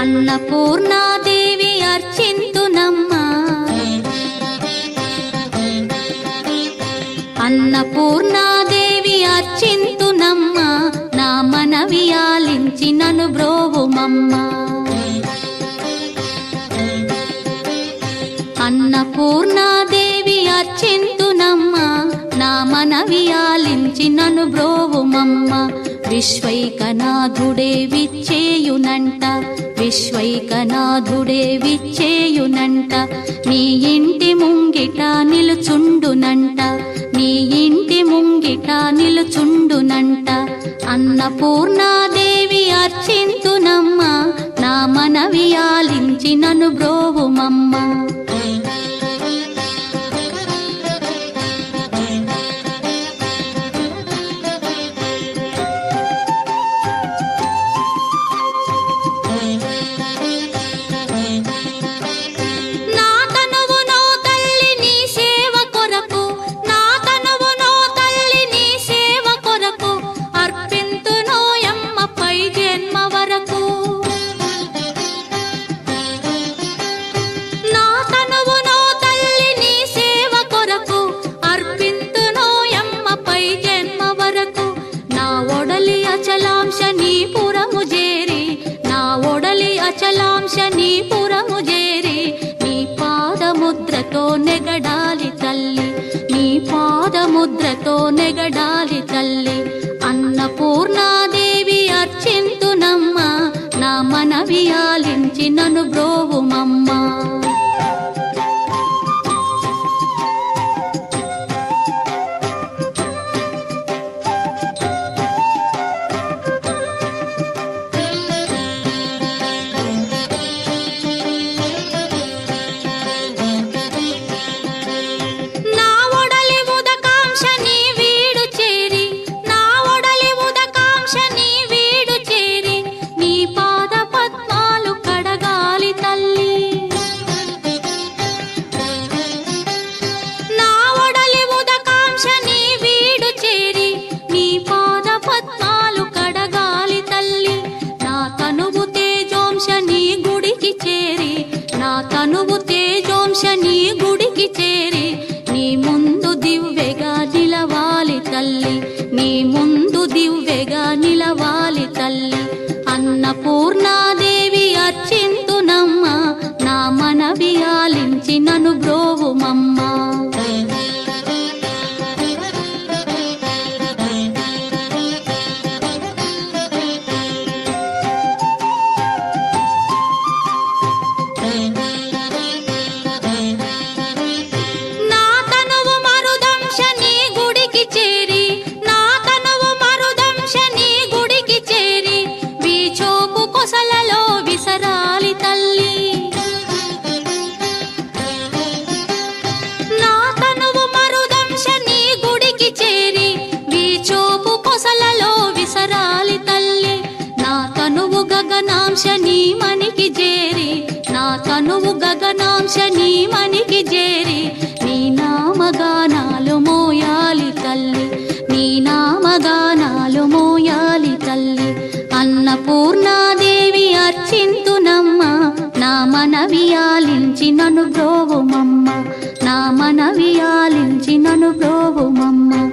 అన్నపూర్ణాదేవి అర్చింతునమ్మా, అన్నపూర్ణాదేవి అర్చింతునమ్మా, నా మనవి ఆలించి నన్ను బ్రోవుమమ్మా. అన్నపూర్ణాదేవి అర్చింతునమ్మా, నా మనవి ఆలించి నన్ను బ్రోవుమమ్మా. విశ్వైకనాథుడే విచ్చేయునంట, విశ్వైకనాథుడే విచ్చేయునంట, నీ ఇంటి ముంగిట నిలుచుండునంట, నీ ఇంటి ముంగిట నిలుచుండునంట. అన్నపూర్ణాదేవి అర్చింతునమ్మా, నా మనవి ఆలించి నన్ను బ్రోవుమమ్మా. అచలాంశ నీ పురము చేరి, నీ పాదముద్రతో నెగడాలి తల్లి, నీ పాదముద్రతో నెగడాలి తల్లి. అన్నపూర్ణాదేవి అర్చింతునమ్మా, నా మనవి ఆలించి నన్ను బ్రోవుమమ్మా. తనువు తేజోంశ నీ గుడికి చేరి, నీ ముందు దివ్వెగా నిలవాలి తల్లి, నీ ముందు దివ్వెగా నిలవాలి తల్లి. అన్నపూర్ణాదేవి అర్చింతునమ్మా, నా మనవి ఆలించి నన్ను బ్రోవుమమ్మా. గగనాంశ నీ మనికి చేరి, నా తనువు గగనాంశ నీ మనికి చేరి, నీ నామగానాలు మోయాలి తల్లి, నీ నామగానాలు మోయాలి తల్లి. అన్నపూర్ణాదేవి అర్చింతునమ్మా, నా మనవి ఆలించి నన్ను బ్రోవుమమ్మా, నా మనవి ఆలించి నన్ను బ్రోవుమమ్మా.